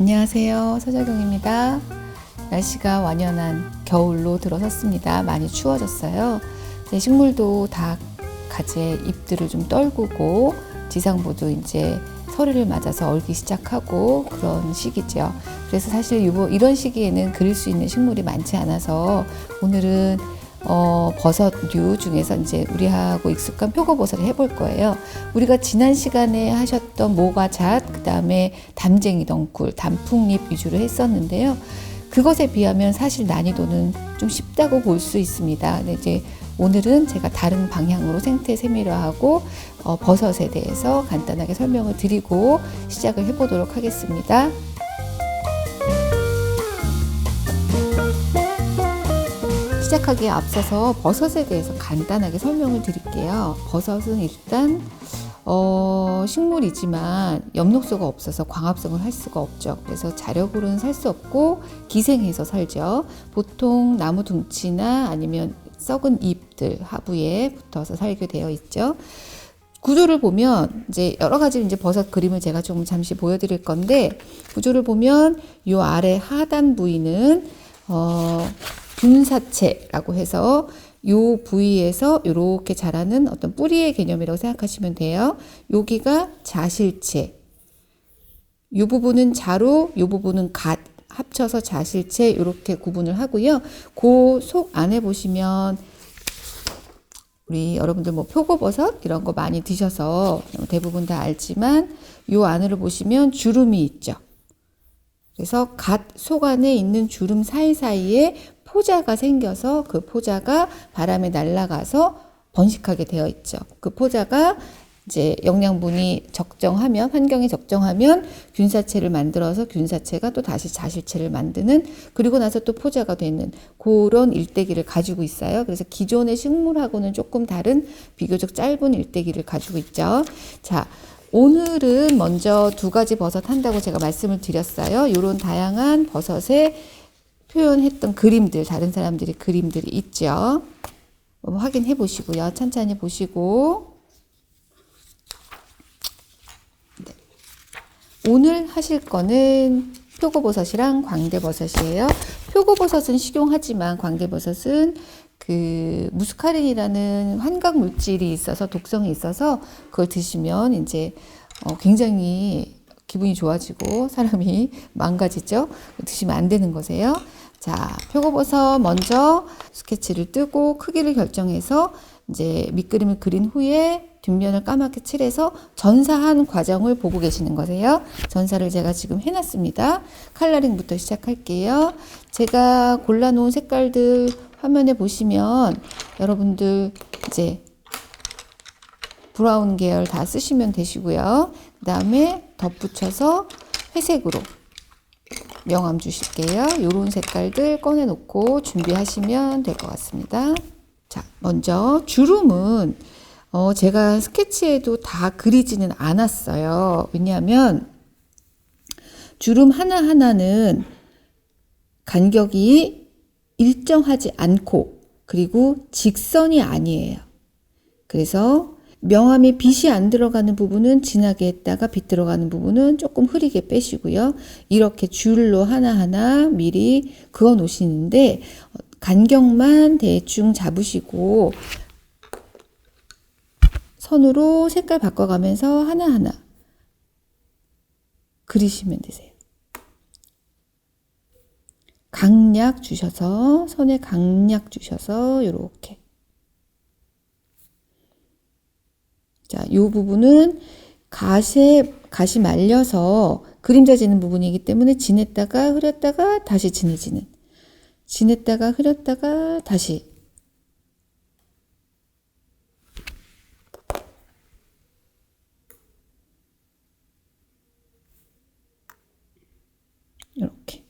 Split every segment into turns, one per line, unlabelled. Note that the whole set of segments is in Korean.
안녕하세요. 서자경입니다. 날씨가 완연한 겨울로 들어섰습니다. 많이 추워졌어요. 제 식물도 다 가지에 잎들을 좀 떨구고 지상부도 이제 서리를 맞아서 얼기 시작하고 그런 시기죠. 그래서 사실 이런 시기에는 그릴 수 있는 식물이 많지 않아서 오늘은 버섯류 중에서 이제 우리하고 익숙한 표고버섯을 해볼 거예요. 우리가 지난 시간에 하셨던 모과잣, 그 다음에 담쟁이 덩굴, 단풍잎 위주로 했었는데요. 그것에 비하면 사실 난이도는 좀 쉽다고 볼 수 있습니다. 근데 이제 오늘은 제가 다른 방향으로 생태 세밀화하고 버섯에 대해서 간단하게 설명을 드리고 시작을 해보도록 하겠습니다. 시작하기에 앞서서 버섯에 대해서 간단하게 설명을 드릴게요. 버섯은 일단 식물이지만 엽록소가 없어서 광합성을 할 수가 없죠. 그래서 자력으로는 살 수 없고 기생해서 살죠. 보통 나무 둥치나 아니면 썩은 잎들 하부에 붙어서 살게 되어 있죠. 구조를 보면 이제 여러 가지 이제 버섯 그림을 제가 좀 잠시 보여드릴 건데, 구조를 보면 요 아래 하단 부위는 균사체라고 해서 요 부위에서 이렇게 자라는 어떤 뿌리의 개념이라고 생각하시면 돼요. 여기가 자실체, 요 부분은 자루, 요 부분은 갓 합쳐서 자실체 이렇게 구분을 하고요. 그 속 안에 보시면 우리 여러분들 뭐 표고버섯 이런 거 많이 드셔서 대부분 다 알지만 요 안으로 보시면 주름이 있죠. 그래서 갓 속 안에 있는 주름 사이사이에 포자가 생겨서 그 포자가 바람에 날아가서 번식하게 되어 있죠. 그 포자가 이제 영양분이 적정하면, 환경이 적정하면 균사체를 만들어서 균사체가 또 다시 자실체를 만드는, 그리고 나서 또 포자가 되는 그런 일대기를 가지고 있어요. 그래서 기존의 식물하고는 조금 다른 비교적 짧은 일대기를 가지고 있죠. 자, 오늘은 먼저 두 가지 버섯 한다고 제가 말씀을 드렸어요. 이런 다양한 버섯에 표현했던 그림들, 다른 사람들의 그림들이 있죠. 확인해 보시고요. 천천히 보시고. 네. 오늘 하실 거는 표고버섯이랑 광대버섯이에요. 표고버섯은 식용하지만 광대버섯은 그 무스카린이라는 환각 물질이 있어서 독성이 있어서 그걸 드시면 이제 굉장히 기분이 좋아지고 사람이 망가지죠. 드시면 안 되는 거세요. 자, 표고버섯 먼저 스케치를 뜨고 크기를 결정해서 이제 밑그림을 그린 후에 뒷면을 까맣게 칠해서 전사한 과정을 보고 계시는 거세요. 전사를 제가 지금 해놨습니다. 컬러링부터 시작할게요. 제가 골라놓은 색깔들 화면에 보시면 여러분들 이제 브라운 계열 다 쓰시면 되시고요. 그 다음에 덧붙여서 회색으로 명암 주실게요. 이런 색깔들 꺼내놓고 준비하시면 될 것 같습니다. 자, 먼저 주름은 제가 스케치에도 다 그리지는 않았어요. 왜냐하면 주름 하나하나는 간격이 일정하지 않고 그리고 직선이 아니에요. 그래서 명암이 빛이 안 들어가는 부분은 진하게 했다가 빛 들어가는 부분은 조금 흐리게 빼시고요. 이렇게 줄로 하나하나 미리 그어 놓으시는데 간격만 대충 잡으시고 선으로 색깔 바꿔가면서 하나하나 그리시면 되세요. 강약 주셔서, 선에 강약 주셔서 이렇게. 자, 이 부분은 갓이 말려서 그림자 지는 부분이기 때문에 진했다가 흐렸다가 다시 진해지는, 진했다가 흐렸다가 다시. 이렇게.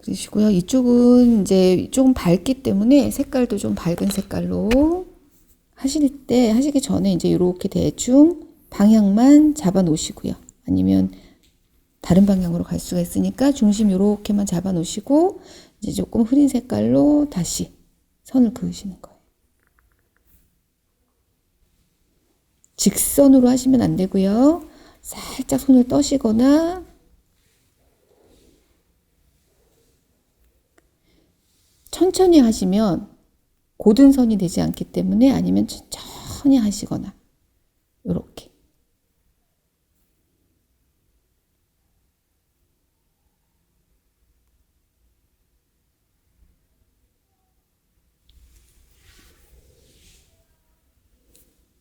그러시고요. 이쪽은 이제 조금 밝기 때문에 색깔도 좀 밝은 색깔로 하시기 전에 이제 이렇게 대충 방향만 잡아 놓으시고요. 아니면 다른 방향으로 갈 수가 있으니까 중심 이렇게만 잡아 놓으시고 이제 조금 흐린 색깔로 다시 선을 그으시는 거예요. 직선으로 하시면 안 되고요. 살짝 손을 떠시거나 천천히 하시면 고든 선이 되지 않기 때문에 아니면 천천히 하시거나 이렇게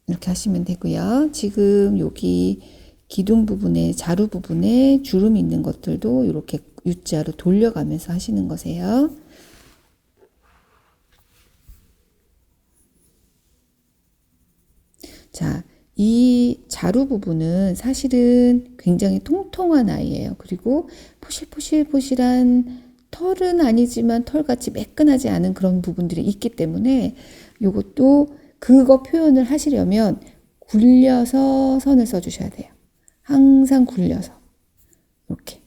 이렇게 하시면 되고요. 지금 여기 기둥 부분에 자루 부분에 주름이 있는 것들도 이렇게 U자로 돌려가면서 하시는 거세요. 자, 이 자루 부분은 사실은 굉장히 통통한 아이예요. 그리고 포실포실포실한 털은 아니지만 털같이 매끈하지 않은 그런 부분들이 있기 때문에 이것도 그거 표현을 하시려면 굴려서 선을 써주셔야 돼요. 항상 굴려서 이렇게.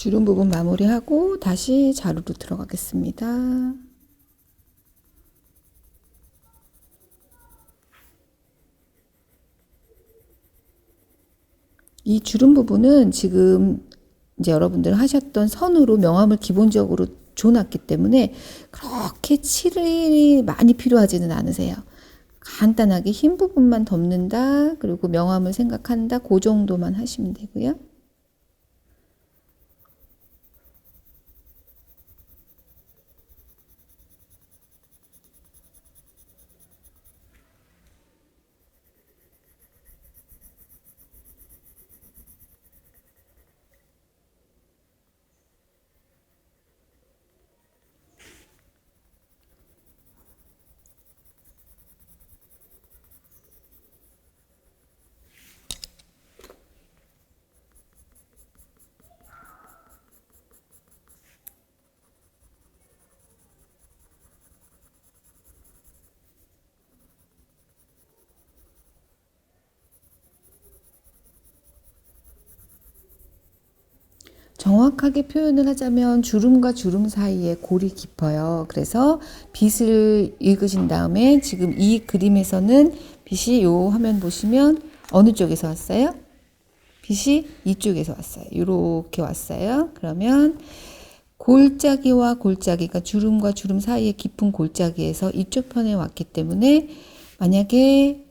주름 부분 마무리하고 다시 자루로 들어가겠습니다. 이 주름 부분은 지금 이제 여러분들 하셨던 선으로 명암을 기본적으로 줘놨기 때문에 그렇게 칠이 많이 필요하지는 않으세요. 간단하게 흰 부분만 덮는다. 그리고 명암을 생각한다. 그 정도만 하시면 되고요. 정확하게 표현을 하자면 주름과 주름 사이에 골이 깊어요. 그래서 빛을 읽으신 다음에 지금 이 그림에서는 빛이 요 화면 보시면 어느 쪽에서 왔어요? 빛이 이쪽에서 왔어요. 이렇게 왔어요. 그러면 골짜기와 골짜기가 주름과 주름 사이에 깊은 골짜기에서 이쪽 편에 왔기 때문에 만약에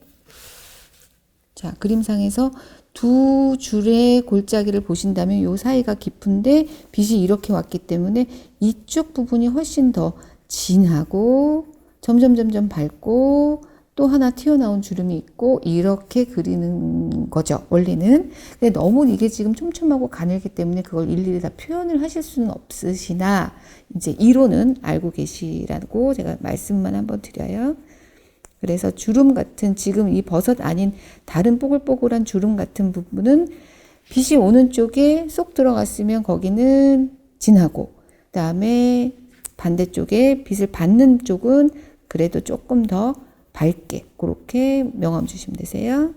자 그림상에서 두 줄의 골짜기를 보신다면 이 사이가 깊은데 빛이 이렇게 왔기 때문에 이쪽 부분이 훨씬 더 진하고 점점 밝고 또 하나 튀어나온 주름이 있고 이렇게 그리는 거죠. 원래는. 근데 너무 이게 지금 촘촘하고 가늘기 때문에 그걸 일일이 다 표현을 하실 수는 없으시나 이제 이론은 알고 계시라고 제가 말씀만 한번 드려요. 그래서 주름 같은 지금 이 버섯 아닌 다른 뽀글뽀글한 주름 같은 부분은 빛이 오는 쪽에 쏙 들어갔으면 거기는 진하고 그다음에 반대쪽에 빛을 받는 쪽은 그래도 조금 더 밝게 그렇게 명암 주시면 되세요.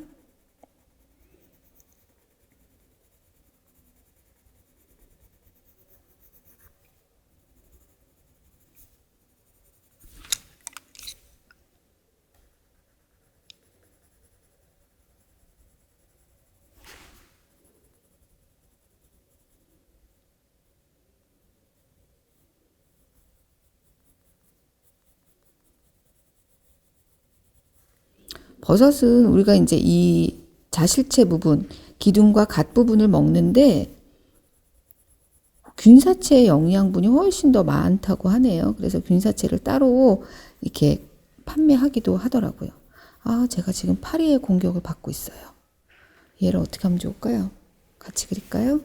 버섯은 우리가 이제 이 자실체 부분, 기둥과 갓 부분을 먹는데 균사체의 영양분이 훨씬 더 많다고 하네요. 그래서 균사체를 따로 이렇게 판매하기도 하더라고요. 아, 제가 지금 파리의 공격을 받고 있어요. 얘를 어떻게 하면 좋을까요? 같이 그릴까요?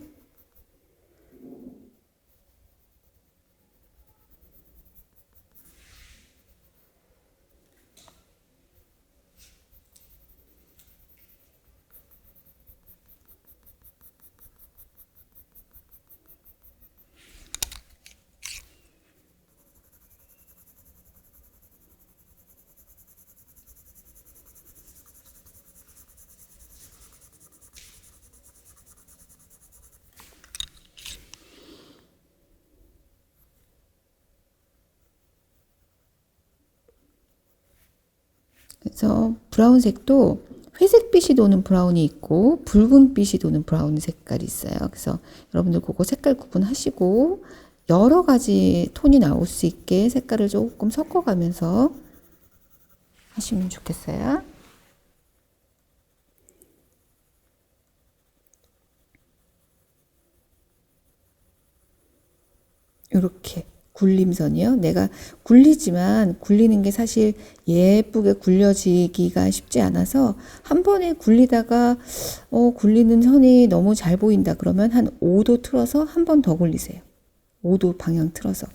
그래서 브라운색도 회색빛이 도는 브라운이 있고 붉은빛이 도는 브라운 색깔이 있어요. 그래서 여러분들 그거 색깔 구분하시고 여러 가지 톤이 나올 수 있게 색깔을 조금 섞어가면서 하시면 좋겠어요. 이렇게 굴림선이요. 내가 굴리지만 굴리는 게 사실 예쁘게 굴려지기가 쉽지 않아서 한 번에 굴리다가 굴리는 선이 너무 잘 보인다 그러면 한 5도 틀어서 한 번 더 굴리세요. 5도 방향 틀어서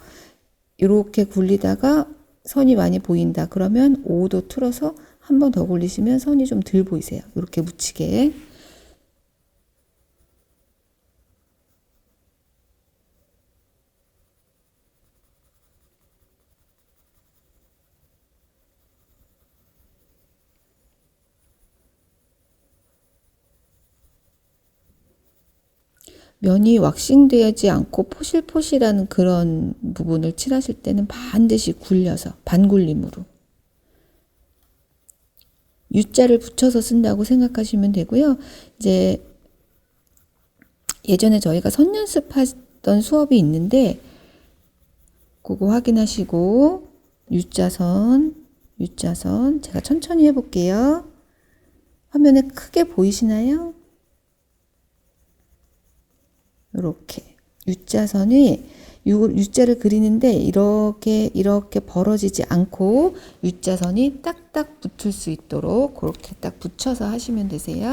이렇게 굴리다가 선이 많이 보인다 그러면 5도 틀어서 한 번 더 굴리시면 선이 좀 덜 보이세요. 이렇게 묻히게. 면이 왁싱되지 않고 포실포실한 그런 부분을 칠하실 때는 반드시 굴려서 반굴림으로 U자를 붙여서 쓴다고 생각하시면 되고요. 이제 예전에 저희가 선 연습하던 수업이 있는데 그거 확인하시고 U자선 제가 천천히 해볼게요. 화면에 크게 보이시나요? 이렇게 U자선이 U자를 그리는데 이렇게 벌어지지 않고 U자선이 딱딱 붙을 수 있도록 그렇게 딱 붙여서 하시면 되세요.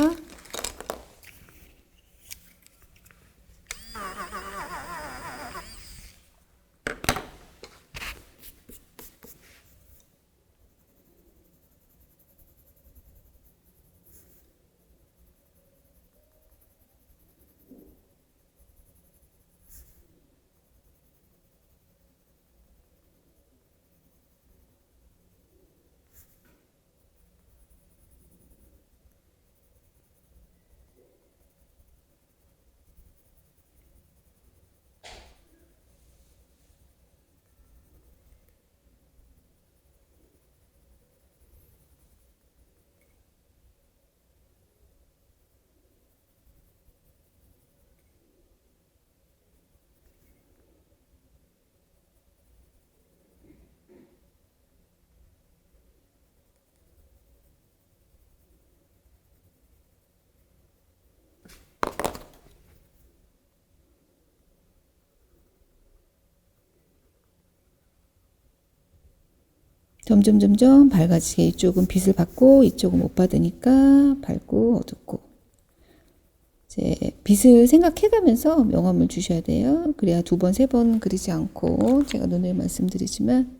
점점 밝아지게 이쪽은 빛을 받고 이쪽은 못 받으니까 밝고 어둡고 이제 빛을 생각해가면서 명암을 주셔야 돼요. 그래야 2번, 3번 그리지 않고 제가 오늘 말씀드리지만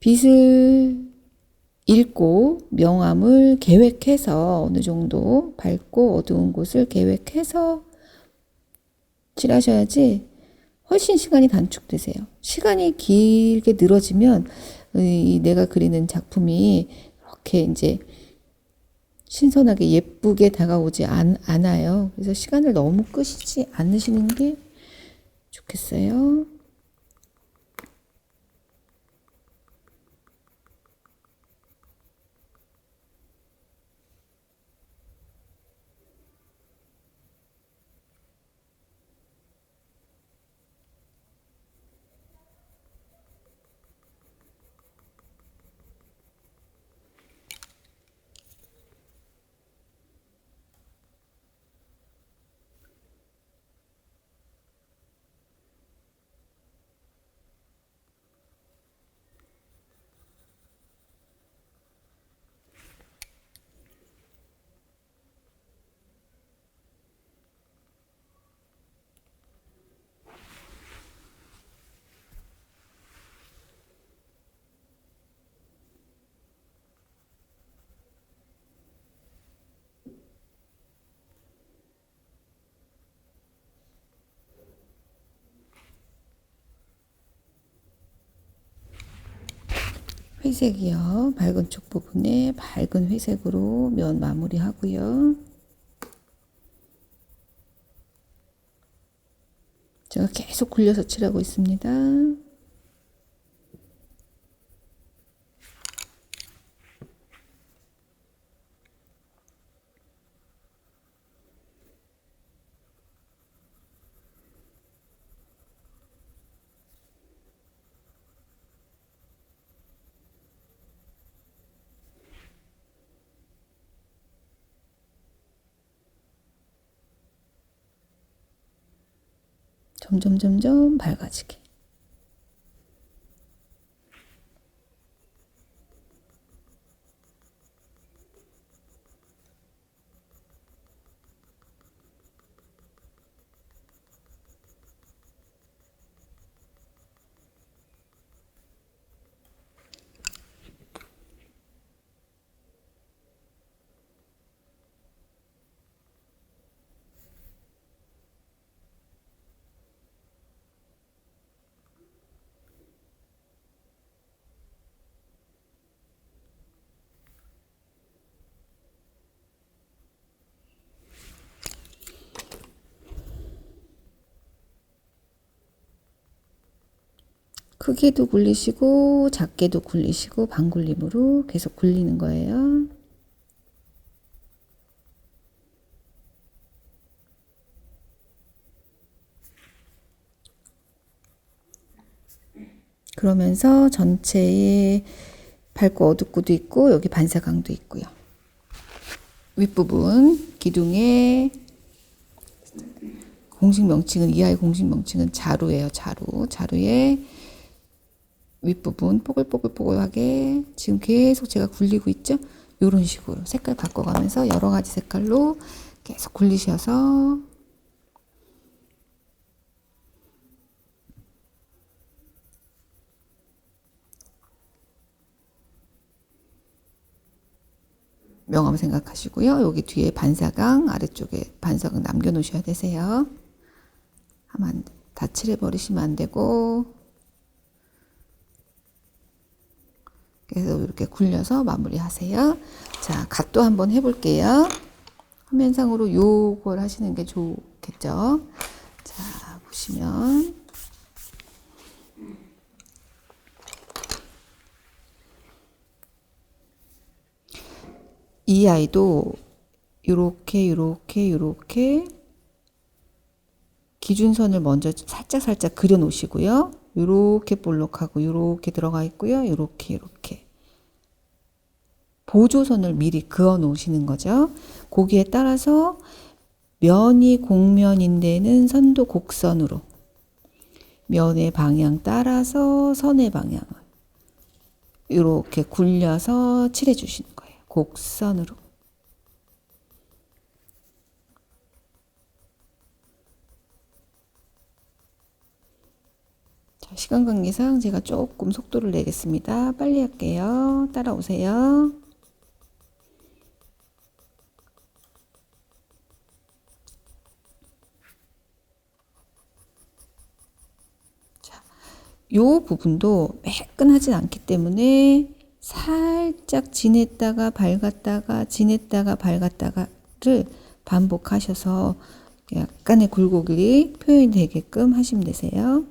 빛을 읽고 명암을 계획해서 어느 정도 밝고 어두운 곳을 계획해서 칠하셔야지 훨씬 시간이 단축되세요. 시간이 길게 늘어지면 내가 그리는 작품이 그렇게 이제 신선하게 예쁘게 다가오지 않아요. 그래서 시간을 너무 끄시지 않으시는 게 좋겠어요. 회색이요. 밝은 쪽 부분에 밝은 회색으로 면 마무리 하고요. 제가 계속 굴려서 칠하고 있습니다. 점점 밝아지게. 크게도 굴리시고 작게도 굴리시고 반굴림으로 계속 굴리는 거예요. 그러면서 전체에 밝고 어둡고도 있고 여기 반사광도 있고요. 윗부분 기둥에 공식 명칭은 이하의 공식 명칭은 자루예요. 자루에 윗부분 뽀글뽀글뽀글하게 지금 계속 제가 굴리고 있죠. 이런 식으로 색깔 바꿔가면서 여러 가지 색깔로 계속 굴리셔서 명암 생각하시고요. 여기 뒤에 반사광 아래쪽에 반사광 남겨놓으셔야 되세요. 하면 다 칠해버리시면 안 되고 그래서 이렇게 굴려서 마무리하세요. 자, 각도 한번 해볼게요. 화면상으로 요걸 하시는 게 좋겠죠. 자, 보시면 이 아이도 요렇게 기준선을 먼저 살짝 그려 놓으시고요. 요렇게 볼록하고 요렇게 들어가 있고요. 요렇게 보조선을 미리 그어 놓으시는 거죠. 거기에 따라서 면이 곡면인 데는 선도 곡선으로 면의 방향 따라서 선의 방향을 이렇게 굴려서 칠해 주시는 거예요. 곡선으로. 자, 시간 관계상 제가 조금 속도를 내겠습니다. 빨리 할게요. 따라오세요. 요 부분도 매끈하진 않기 때문에 살짝 진했다가 밝았다가 진했다가 밝았다가를 반복하셔서 약간의 굴곡이 표현이 되게끔 하시면 되세요.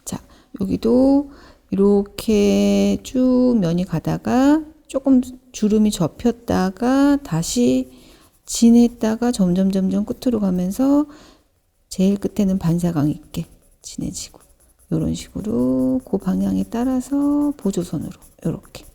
자, 여기도 이렇게 쭉 면이 가다가 조금 주름이 접혔다가 다시 진했다가 점점 끝으로 가면서 제일 끝에는 반사광 있게 진해지고 이런 식으로 그 방향에 따라서 보조선으로 이렇게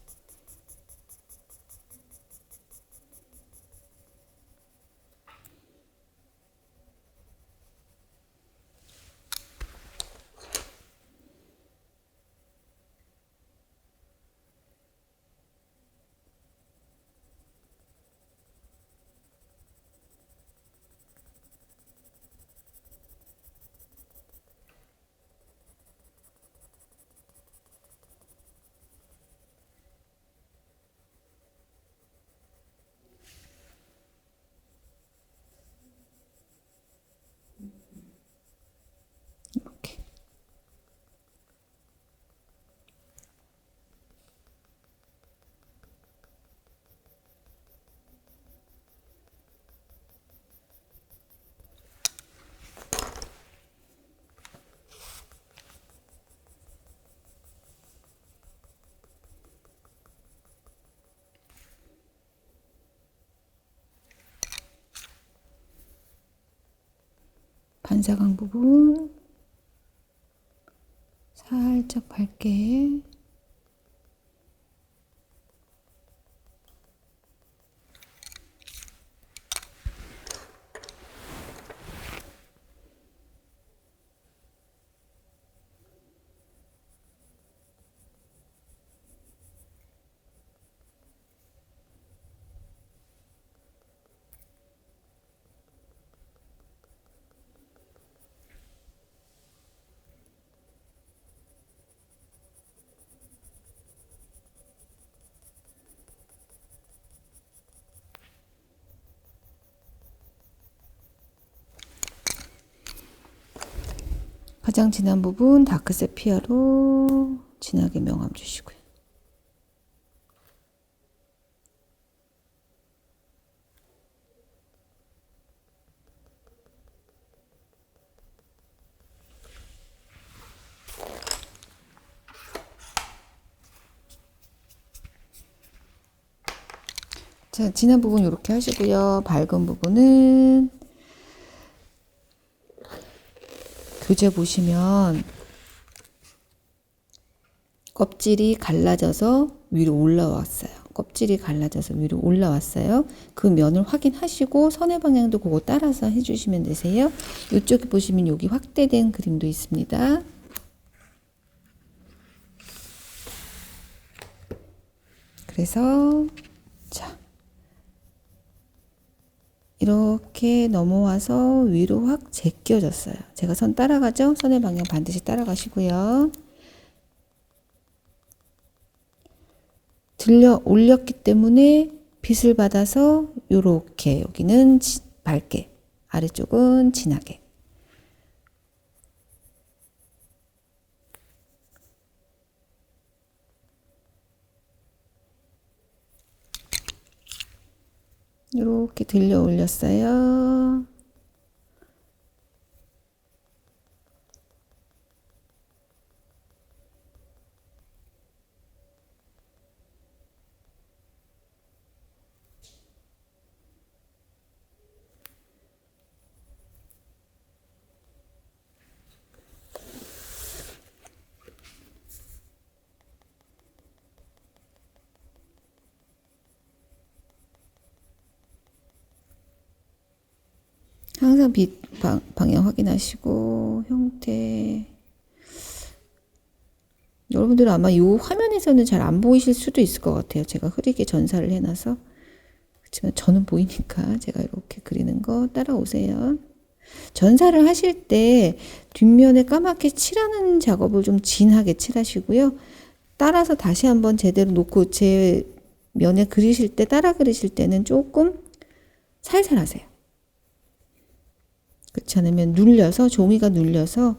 반사광 부분 살짝 밝게 가장 진한 부분 다크 세피아로 진하게 명암 주시고요. 자, 진한 부분 이렇게 하시고요. 밝은 부분은 교재 보시면 껍질이 갈라져서 위로 올라왔어요. 껍질이 갈라져서 위로 올라왔어요. 그 면을 확인하시고 선의 방향도 그거 따라서 해주시면 되세요. 이쪽에 보시면 여기 확대된 그림도 있습니다. 그래서 자, 이렇게 넘어와서 위로 확 제껴졌어요. 제가 선 따라가죠? 선의 방향 반드시 따라가시고요. 들려 올렸기 때문에 빛을 받아서 요렇게 여기는 밝게, 아래쪽은 진하게. 이렇게 들려 올렸어요. 항상 빛 방향 확인하시고 형태. 여러분들은 아마 이 화면에서는 잘 안 보이실 수도 있을 것 같아요. 제가 흐리게 전사를 해놔서. 그렇지만 저는 보이니까 제가 이렇게 그리는 거 따라오세요. 전사를 하실 때 뒷면에 까맣게 칠하는 작업을 좀 진하게 칠하시고요. 따라서 다시 한번 제대로 놓고 제 면에 그리실 때, 따라 그리실 때는 조금 살살 하세요. 그렇지 않으면 눌려서, 종이가 눌려서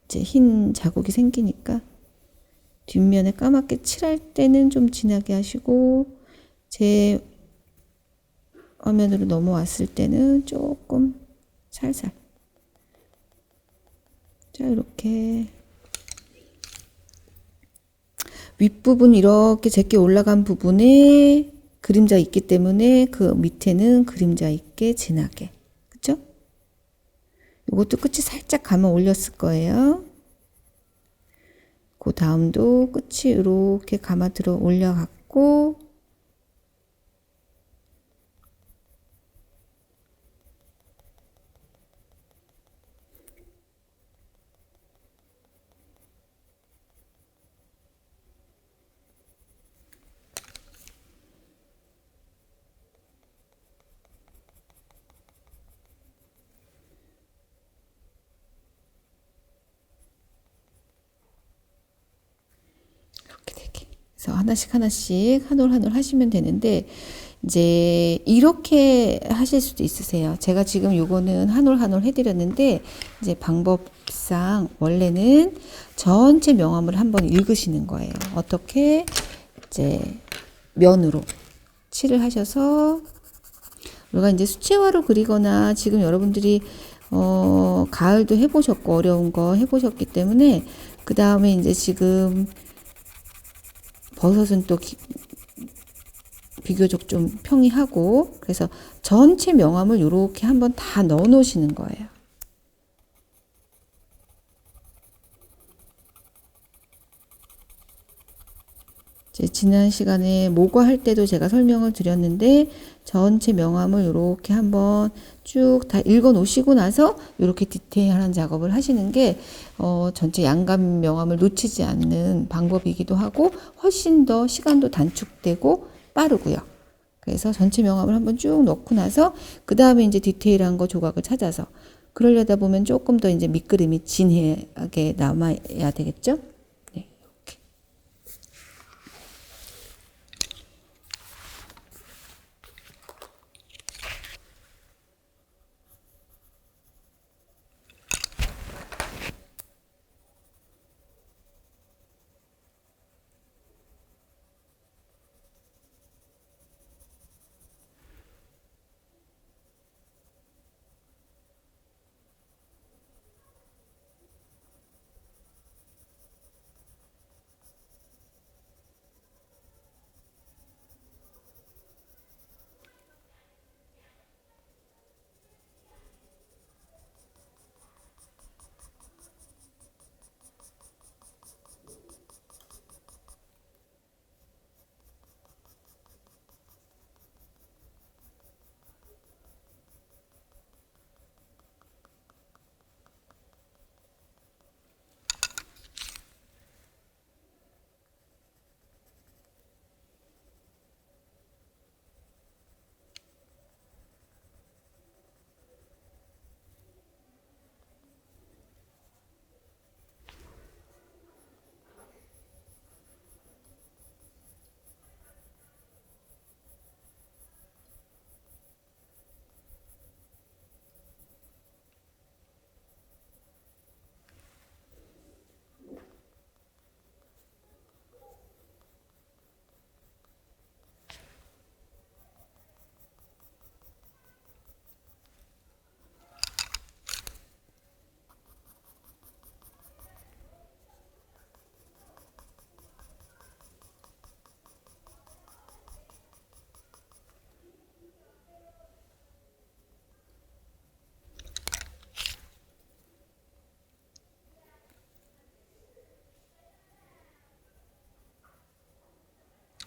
이제 흰 자국이 생기니까 뒷면에 까맣게 칠할 때는 좀 진하게 하시고, 제 화면으로 넘어왔을 때는 조금 살살. 자, 이렇게 윗부분 이렇게 제게 올라간 부분에 그림자 있기 때문에 그 밑에는 그림자 있게 진하게. 그쵸? 이것도 끝이 살짝 감아 올렸을 거예요. 그 다음도 끝이 이렇게 감아 들어 올려갖고 그래서 하나씩 하나씩 한 올 한 올 하시면 되는데, 이제 이렇게 하실 수도 있으세요. 제가 지금 요거는 한 올 한 올 해드렸는데, 이제 방법상 원래는 전체 명암을 한번 읽으시는 거예요. 어떻게 이제 면으로 칠을 하셔서, 우리가 이제 수채화로 그리거나 지금 여러분들이 가을도 해보셨고 어려운 거 해보셨기 때문에, 그 다음에 이제 지금 버섯은 또 비교적 좀 평이하고, 그래서 전체 명암을 이렇게 한번 다 넣어 놓으시는 거예요. 지난 시간에 모과 할 때도 제가 설명을 드렸는데 전체 명암을 이렇게 한번 쭉 다 읽어 놓으시고 나서 이렇게 디테일한 작업을 하시는 게 전체 양감 명암을 놓치지 않는 방법이기도 하고 훨씬 더 시간도 단축되고 빠르고요. 그래서 전체 명암을 한번 쭉 넣고 나서 그 다음에 이제 디테일한 거 조각을 찾아서 그러려다 보면 조금 더 이제 밑그림이 진하게 남아야 되겠죠? 네, 이렇게.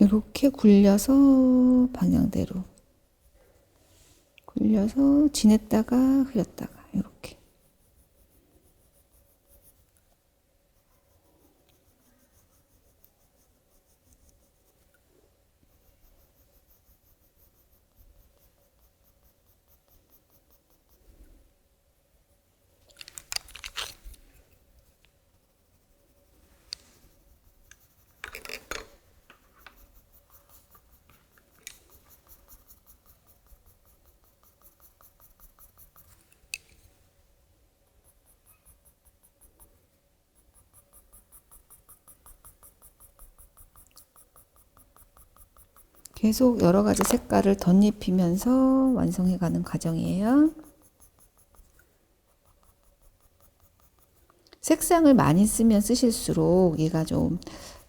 이렇게 굴려서 방향대로 굴려서 지냈다가 흐렸다가 이렇게. 계속 여러 가지 색깔을 덧입히면서 완성해가는 과정이에요. 색상을 많이 쓰면 쓰실수록 얘가 좀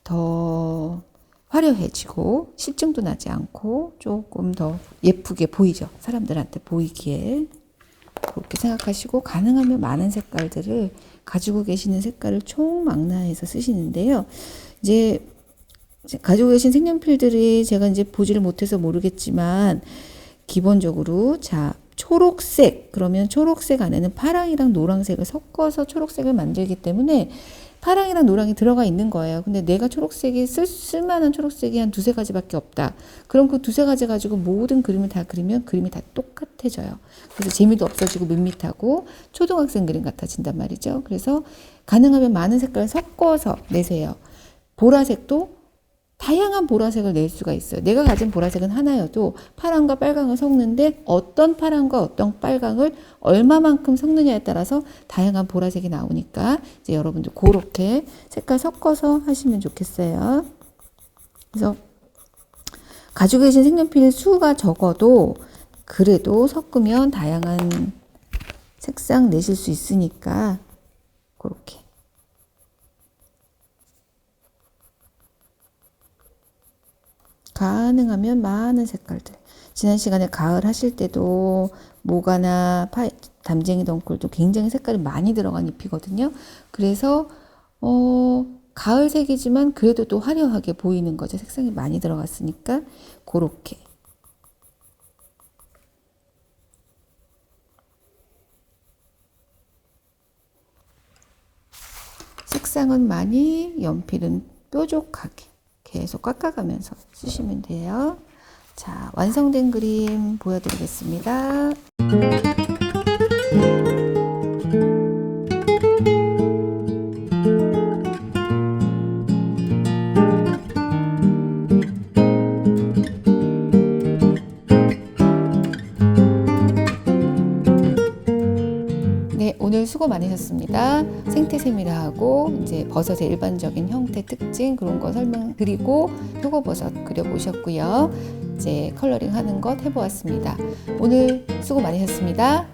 더 화려해지고 실증도 나지 않고 조금 더 예쁘게 보이죠. 사람들한테 보이기에. 그렇게 생각하시고 가능하면 많은 색깔들을 가지고 계시는 색깔을 총망라해서 쓰시는데요. 이제 가지고 계신 색연필들이 제가 이제 보지를 못해서 모르겠지만 기본적으로 자 초록색 그러면 초록색 안에는 파랑이랑 노란색을 섞어서 초록색을 만들기 때문에 파랑이랑 노랑이 들어가 있는 거예요. 근데 내가 초록색이 쓸만한 초록색이 한 두세 가지밖에 없다. 그럼 그 두세 가지 가지고 모든 그림을 다 그리면 그림이 다 똑같아져요. 그래서 재미도 없어지고 밋밋하고 초등학생 그림 같아진단 말이죠. 그래서 가능하면 많은 색깔을 섞어서 내세요. 보라색도 다양한 보라색을 낼 수가 있어요. 내가 가진 보라색은 하나여도 파랑과 빨강을 섞는데 어떤 파랑과 어떤 빨강을 얼마만큼 섞느냐에 따라서 다양한 보라색이 나오니까 이제 여러분들 그렇게 색깔 섞어서 하시면 좋겠어요. 그래서 가지고 계신 색연필 수가 적어도 그래도 섞으면 다양한 색상 내실 수 있으니까 그렇게. 가능하면 많은 색깔들. 지난 시간에 가을 하실 때도 모가나 담쟁이 덩굴도 굉장히 색깔이 많이 들어간 잎이거든요. 그래서 가을색이지만 그래도 또 화려하게 보이는 거죠. 색상이 많이 들어갔으니까 그렇게. 색상은 많이, 연필은 뾰족하게 계속 깎아가면서 쓰시면 돼요. 자, 완성된 그림 보여드리겠습니다. 네, 오늘 수고 많으셨습니다. 생태세미라하고 이제 버섯의 일반적인 형태 특징 그런 거 설명드리고 표고버섯 그려보셨고요. 이제 컬러링 하는 것 해보았습니다. 오늘 수고 많으셨습니다.